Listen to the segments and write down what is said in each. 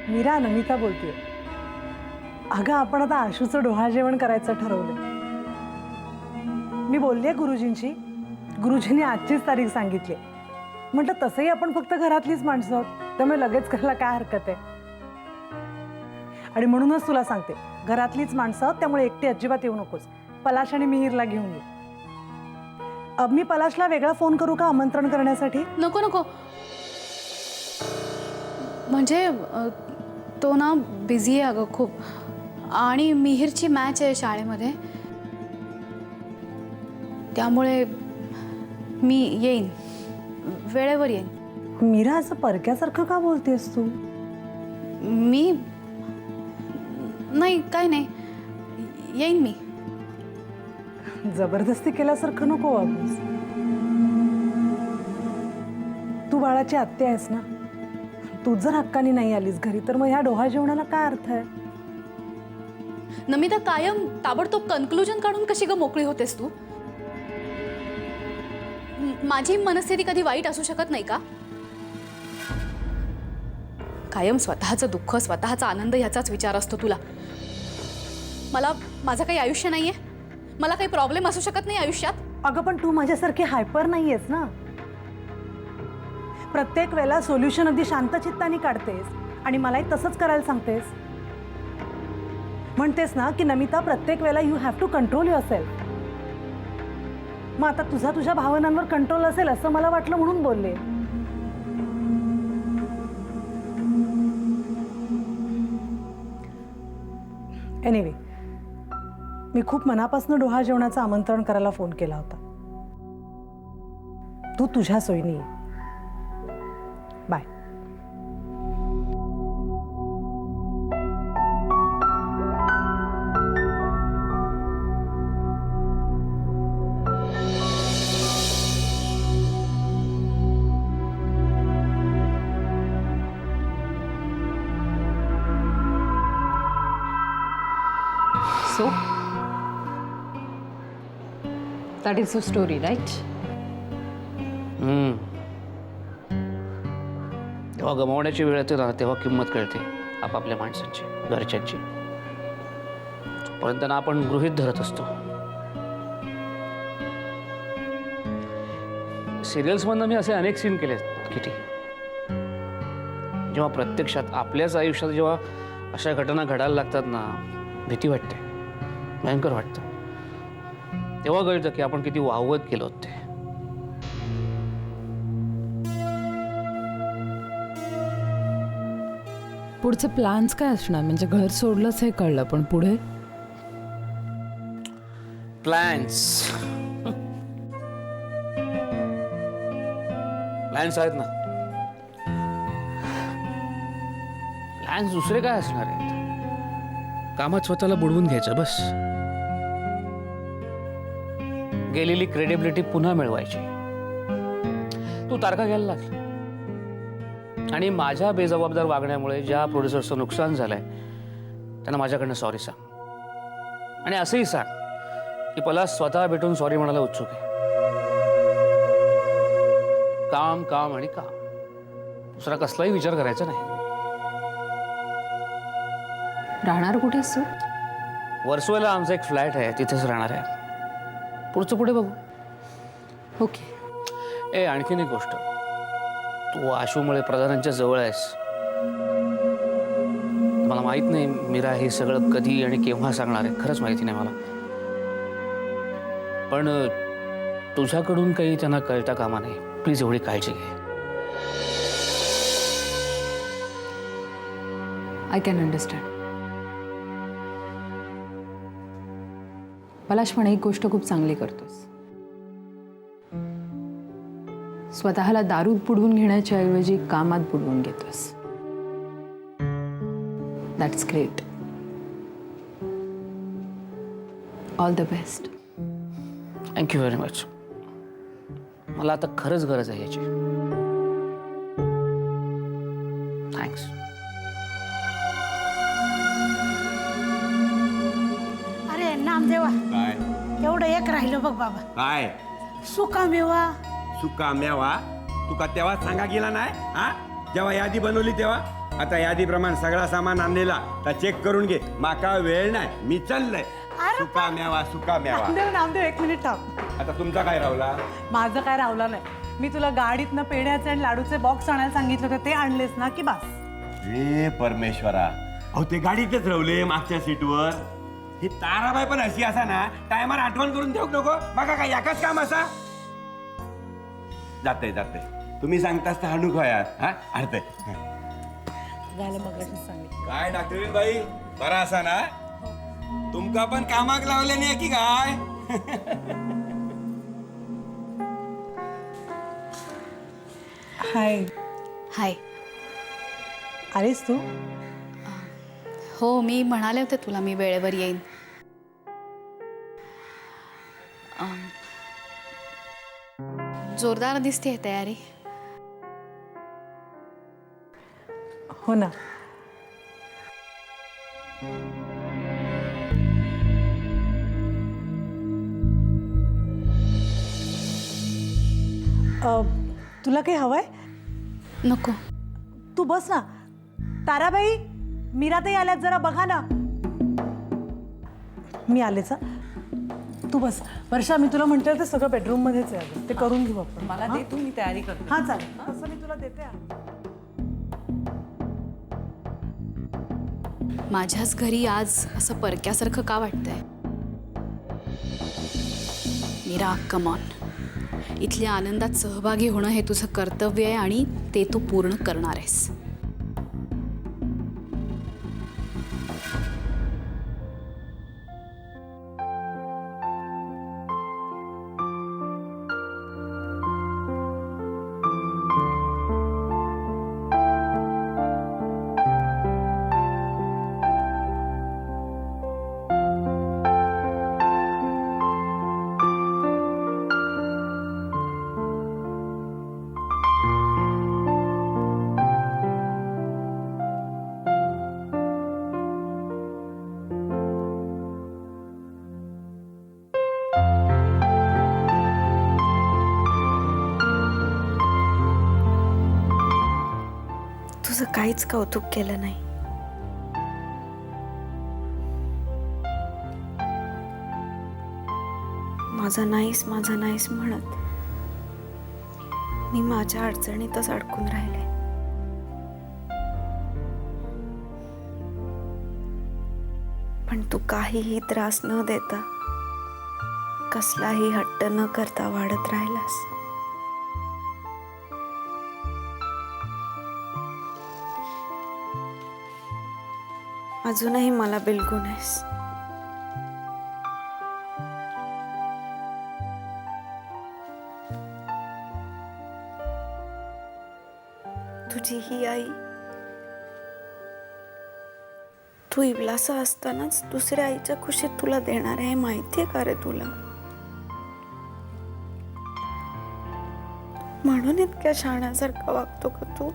मीरा, नमिता बोलतेय. अगं, आपण आता आशूचं डोहाळ जेवण करायचं ठरवलंय. मी बोलले गुरुजींशी. गुरुजींनी आजचीच तारीख सांगितली. म्हटलं तसंही आपण फक्त घरातलीच माणसं आहोत, त्यामुळे लगेच करायला काय हरकत आहे. आणि म्हणूनच तुला सांगते, घरातलीच माणसं आहोत, त्यामुळे एकटी अजिबात येऊ नकोस. पलाश आणि मिहीरला घेऊन ये. मी पलाशला वेगळा फोन करू का आमंत्रण करण्यासाठी? नको नको, म्हणजे तो ना बिझी आहे अगं खूप, आणि मिहीरची मॅच आहे शाळेमध्ये, त्यामुळे मी येईन, वेळेवर येईन. मीरा, असं परक्यासारखं का बोलतेस तू? मी नाही, काय नाही, येईन मी. जबरदस्ती केल्यासारखं नको वागूस. तू बाळाची आत्या आहेस ना. तू जर हक्काने नाही आलीस घरी तर मग ह्या डोहाळ जेवणाला काय अर्थ आहे? नमिता, कायम ताबडतोब कन्क्लुजन काढून कशी ग मोकळी होतेस तू? माझी मनस्थिती कधी वाईट असू शकत नाही का? कायम स्वतःचं दुःख, स्वतःचा आनंद ह्याचाच विचार असतो तुला. मला माझं काही आयुष्य नाहीये, मला काही प्रॉब्लेम असू शकत नाही आयुष्यात. अगं, पण तू माझ्यासारखी हायपर नाहीयेस ना. प्रत्येक वेळेला सोल्युशन अगदी शांत चित्ताने काढतेस आणि मलाही तसंच करायला सांगतेस. म्हणतेस ना की नमिता, प्रत्येक वेळेला you have to control yourself. मग आता तुझ्या भावनांवर कंट्रोल असेल असं मला वाटलं म्हणून बोलले. एनिवे, मी खूप मनापासून डोहाळ जेवणाचं आमंत्रण करायला फोन केला होता. तू तुझ्या सोयीने ये. Bye. So, that is your story, right? तेव्हा गमावण्याची वेळ येते ना, तेव्हा किंमत कळते आपापल्या माणसांची, घरच्यांची. तोपर्यंत त्यांना आपण गृहीत धरत असतो. सिरियल्समधनं मी असे अनेक सीन केले किती, जेव्हा प्रत्यक्षात आपल्याच आयुष्यात जेव्हा अशा घटना घडायला लागतात ना, भीती वाटते, भयंकर वाटतं. तेव्हा कळतं की आपण किती वावगत केलो ते. पुढचे प्लॅन्स काय असणार? म्हणजे घर सोडलंच हे कळलं, पण पुढे प्लॅन्स आहेत ना. प्लॅन्स दुसरे काय असणार आहेत? कामात स्वतःला बुडवून घ्यायचं बस. गेलेली क्रेडिबिलिटी पुन्हा मिळवायची. तू तारखा घ्यायला लागला आणि माझ्या बेजबाबदार वागण्यामुळे ज्या प्रोड्युसरचं नुकसान झालंय त्यांना माझ्याकडनं सॉरी सांग. आणि असंही सांग की पलाश स्वतः भेटून सॉरी म्हणायला उत्सुक आहे. काम काम आणि काम, दुसरा कसलाही विचार करायचा नाही. राहणार कुठेस तू? वर्सोवाला आमचा एक फ्लॅट आहे, तिथेच राहणार आहे. पुढचं पुढे बघू. ओके. आणखीन एक गोष्ट, तू आशूमुळे प्रधानांच्या जवळ आहेस. मला माहित नाही मीरा हे सगळं कधी आणि केव्हा सांगणार आहे, खरंच माहिती नाही मला. पण तुझ्याकडून काही त्यांना कळता कामा नाही. प्लीज एवढी काळजी घे. I can understand. पलाश, पण एक गोष्ट खूप चांगली करतोस. स्वतःला दारूत बुडवून घेण्याच्या ऐवजी कामात बुडवून घेतोस. That's great. All the best. Thank you very much. मला आता खरंच गरज आहे याची. थँक्स. अरे नामदेवा, काय एवढं एक राहिलं बघ बाबा. काय सुका मेवा. सुका मेवा तुका तेव्हा सांगा गेला नाही हा? जेव्हा यादी बनवली तेव्हा आता यादीप्रमाणे सगळा सामान आणलेला तर चेक करून घे. माका वेळ नाही, मी चाललंय. सुका मेवा सुका मेवा. नामदेव नामदेव, एक मिनिट थांब. आता तुमचा काय राहुला? माझं काय रावलं नाही. मी तुला गाडीतनं पेढ्याचे आणि लाडूचे बॉक्स आणायला सांगितलं होतं, ते आणलेस ना की बस? हे परमेश्वरा, अहो ते गाडीतच रावले मागच्या सीटवर. ही ताराबाई पण अशी असा ना, टायमार आठवण करून देऊ नको. बघा काय याकाच काम असा. जाते तुम्ही सांगतास तर हाणू खोयात. हा अडतंय. झालं, मग सांगितलं. काय डॉक्टर बाई, बरा असा ना? तुमका पण कामाक लावले नाही की काय? हाय. हाय. आलीस तू? हो, मी म्हणाले होते तुला मी वेळेवर येईन. जोरदार दिसते तयारी. हो ना. तुला काही हवंय? नको. तू बस ना. ताराबाई, मीराताई आल्यात, जरा बघा ना. मी आलेच. तू बस. वर्षा, मी तुला म्हणते ते सगळं बेडरूम मध्येच आहे, ते करून घेऊ आपण. मला दे तू, मी तयारी करते. हा चालेल, तसं मी तुला देते. माझ्याच घरी आज असं परक्यासारखं का वाटतंय? Meera, come on. इथल्या आनंदात सहभागी होणं हे तुझं कर्तव्य आहे आणि ते तू पूर्ण करणार आहेस. तुझं काहीच कौतुक केलं नाही. माझा नाहीस म्हणत मी माझ्या अडचणीतच अडकून राहिले. पण तू काहीही त्रास न देता, कसलाही हट्ट न करता वाढत राहिलास. अजूनही मला बिलगून आहेस. तुझी ही आई तू इवलासा असतानाच दुसऱ्या आईच्या खुशीत तुला देणार आहे, माहितीये का रे तुला? म्हणून इतक्या शहाण्यासारखा वागतो का तू?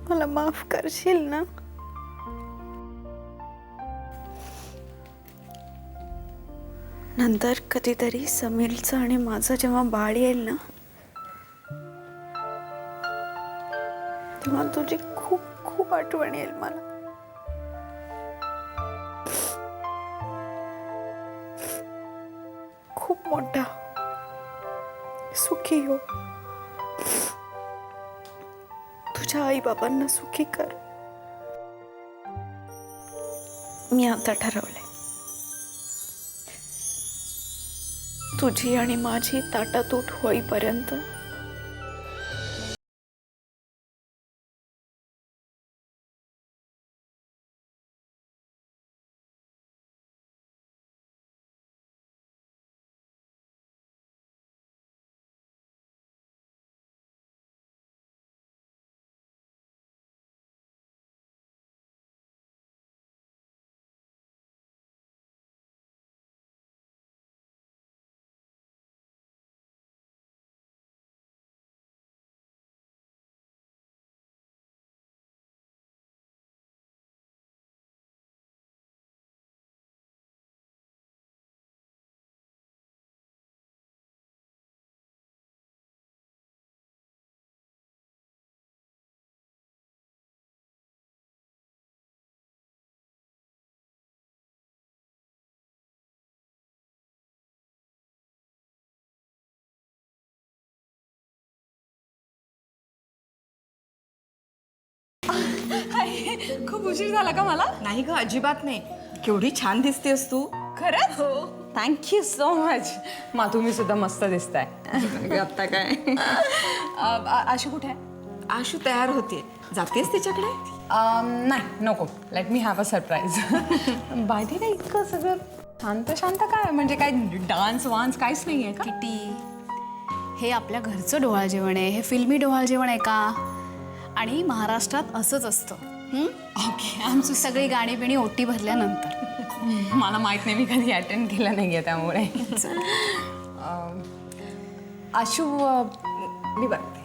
मला माफ करशील ना? नंतर कधीतरी समीरचं आणि माझं जेव्हा बाळ येईल ना, तेव्हा तुझी खूप खूप आठवण येईल मला. खूप मोठा सुखी हो. तुझ्या आई बाबांना सुखी कर. मी आता ठरवले, तुझी आणि माझी ताटातूट होईपर्यंत खूप उशीर झाला का मला? नाही ग अजिबात नाही. केवढी छान दिसतेस तू. खरंच हो. Thank you so much. मा तुम्ही सुद्धा मस्त दिसताय. आता काय आशू कुठे आहे? आशू तयार होते. जातेस तिच्याकडे? नाही नको. Let me have a surprise. By the way इतकं सगळं शांत शांत काय म्हणजे काय डान्स वान्स काहीच नाही आहे का? किटी, हे आपल्या घरचं डोहाळ जेवण आहे. हे फिल्मी डोहाळ जेवण आहे का? आणि महाराष्ट्रात असंच असतं. ओके, आमची सगळी गाणी बिणी ओटी भरल्यानंतर. मला माहित नाही, मी कधी अटेंड केलं नाहीये त्यामुळे. आशू मी बघते.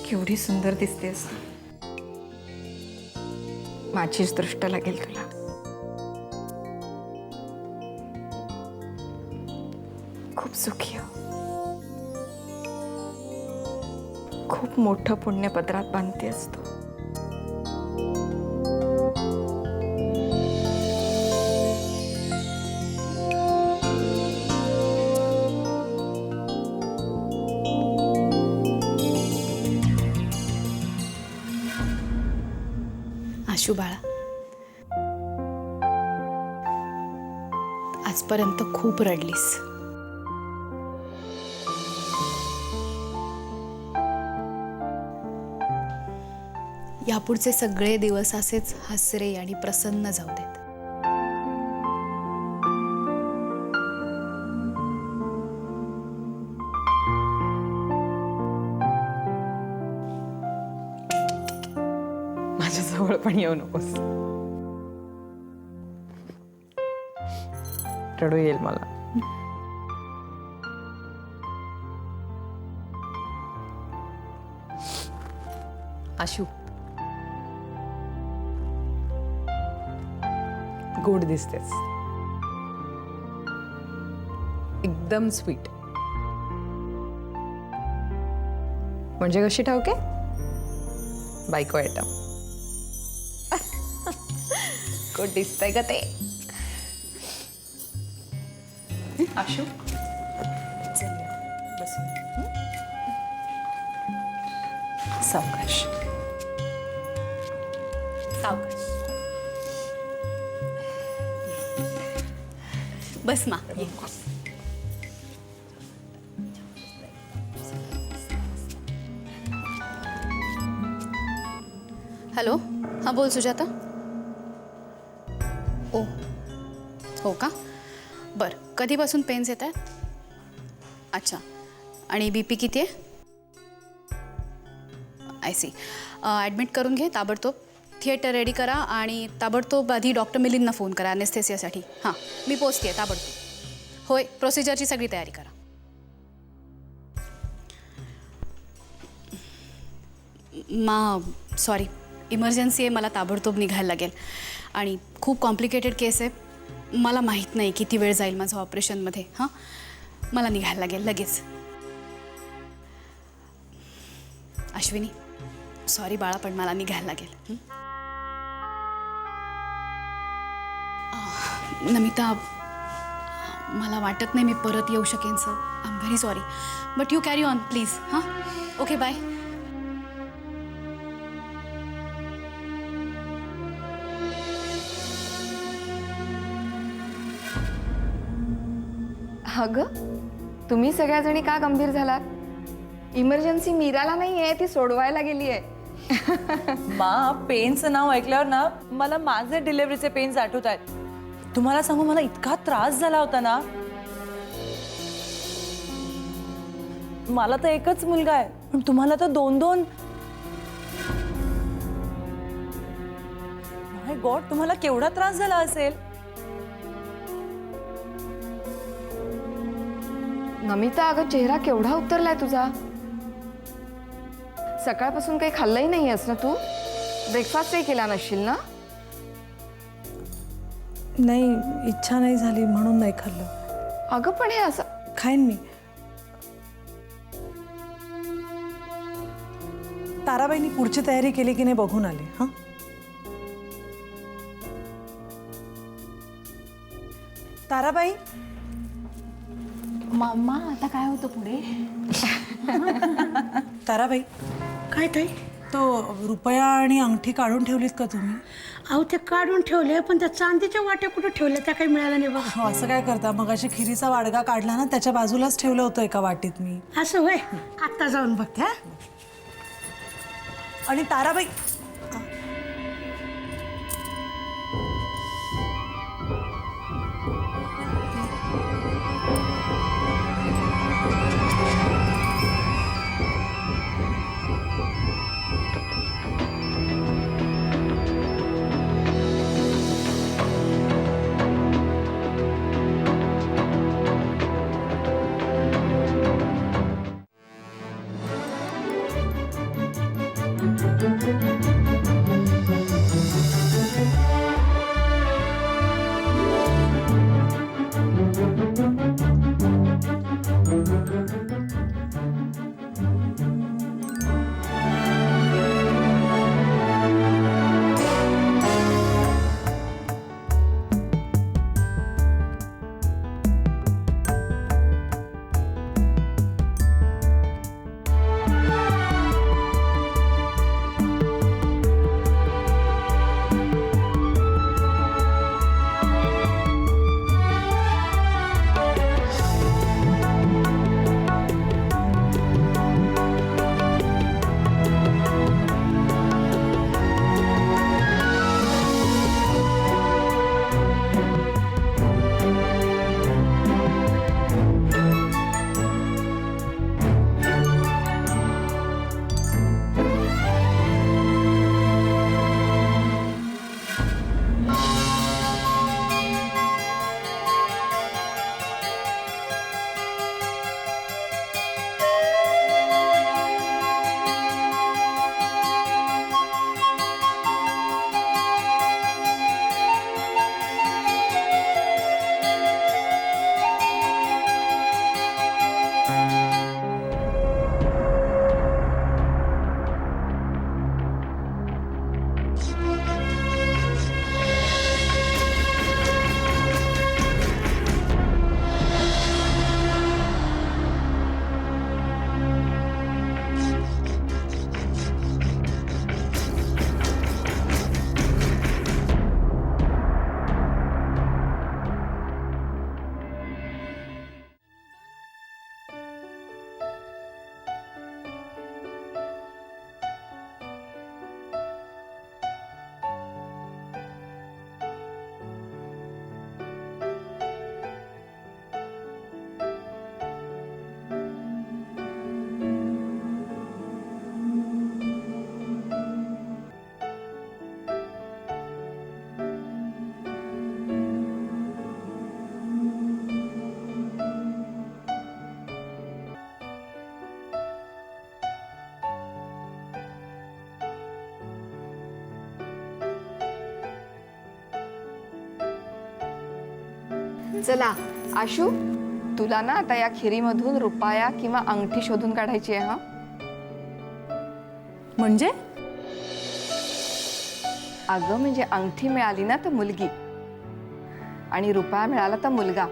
केवढी सुंदर दिसतेस. माझीच दृष्ट लागेल तुला. खूप सुखी हो. खूप मोठं पुण्य पदरात बांधतेस तू. आशू बाळा, आजपर्यंत खूप रडलीस. यापुढचे सगळे दिवस असेच हसरे आणि प्रसन्न जाऊ देत. माझ्या जवळ पण येऊ नकोस. रडू येईल मला. आशू गोड दिसतेस. एकदम स्वीट. म्हणजे कशी ठाऊके? बायको आयटम. गोड दिसतंय का ते? आशू बस. सावकाश सावकाश बस मा. हॅलो, हां बोल सुजाता. ओ हो का? बरं, कधीपासून पेन्स येत आहेत? अच्छा, आणि बी पी किती आहे? I C. ॲडमिट करून घे ताबडतोब. थिएटर रेडी करा आणि ताबडतोब आधी डॉक्टर मिलिंदना फोन करा ॲनेस्थेसियासाठी. हां, मी पोचते आहे ताबडतोब. होय, प्रोसिजरची सगळी तयारी करा. मा सॉरी, इमर्जन्सी आहे, मला ताबडतोब निघायला लागेल. आणि खूप कॉम्प्लिकेटेड केस आहे. मला माहीत नाही किती वेळ जाईल माझं ऑपरेशनमध्ये. हां, मला निघायला लागेल लगेच. अश्विनी सॉरी बाळा, पण मला निघायला लागेल. नमिता, मला वाटत नाही मी परत येऊ शकेन sir. I am very sorry, but you carry on please. हां, ओके, बाय. अगं, तुम्ही सगळ्याजणी का गंभीर झालात? इमर्जन्सी मीराला नाही आहे, ती सोडवायला गेली आहे. मा, पेनचं नाव ऐकल्यावर ना मला माझे डिलिव्हरीचे पेन्स आठवत आहेत. तुम्हाला सांगू, मला इतका त्रास झाला होता ना. मला तर एकच मुलगा आहे, पण तुम्हाला तर 2-2. माय गॉड, तुम्हाला केवढा त्रास झाला असेल. नमिता, अगं चेहरा केवढा उतरलाय तुझा. सकाळपासून काही खाल्लंही नाही आहेस ना तू? ब्रेकफास्टही केला नसशील ना? नाही, इच्छा नाही झाली म्हणून नाही खाल्लं. अगं पण हे असं खाईन मी. ताराबाईंनी पुढची तयारी केली की नाही बघून आले. हां, ताराबाई. मामा आता काय होतं पुढे? ताराबाई, काय ताई? तो रुपया आणि अंगठी काढून ठेवलीत का तुम्ही? अहो ते काढून ठेवले, पण त्या चांदीच्या वाट्या कुठे ठेवल्या त्या काही मिळाल्या नाही बघा. हो, असं काय करता? मग अशी खिरीचा वाडगा काढला ना, त्याच्या बाजूलाच ठेवलं होतं एका वाटीत मी. असं होय, आत्ता जाऊन बघते. हा, आणि ताराबाई, चला आशू, तुला ना आता या खिरीमधून रुपया किंवा अंगठी शोधून काढायची आहे. हा, म्हणजे अगं म्हणजे अंगठी मिळाली ना तर मुलगी आणि रुपया मिळाला तर मुलगा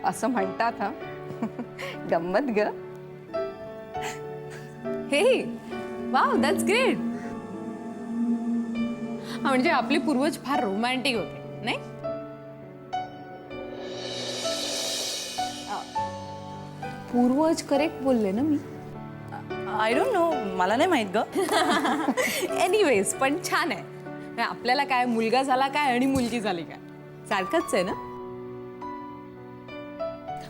असं म्हणतात. हा गंमत ग. हे वाव, दॅट्स ग्रेट. म्हणजे आपले पूर्वज फार रोमॅन्टिक होते नाही? पूर्वज करेक्ट बोलले ना मी? आय डोंट नो, मला नाही माहित ग. एनिवेज, पण छान आहे. आपल्याला काय मुलगा झाला काय आणि मुलगी झाली काय सारखंच आहे ना?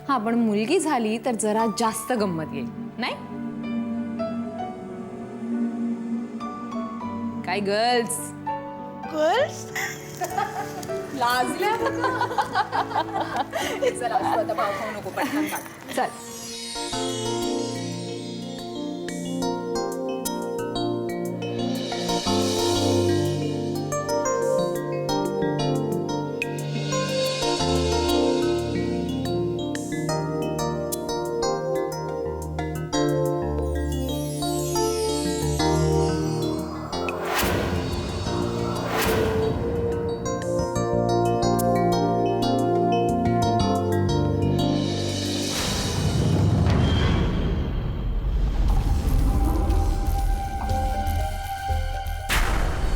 हा, पण मुलगी झाली तर जरा जास्त गंमत येईल नाही? काय गर्ल्स? गर्ल्स लाजल्या नको पटकन काढ. चल.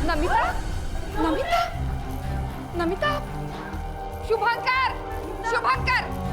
नमिता नमिता नमिता शुभंकर शुभंकर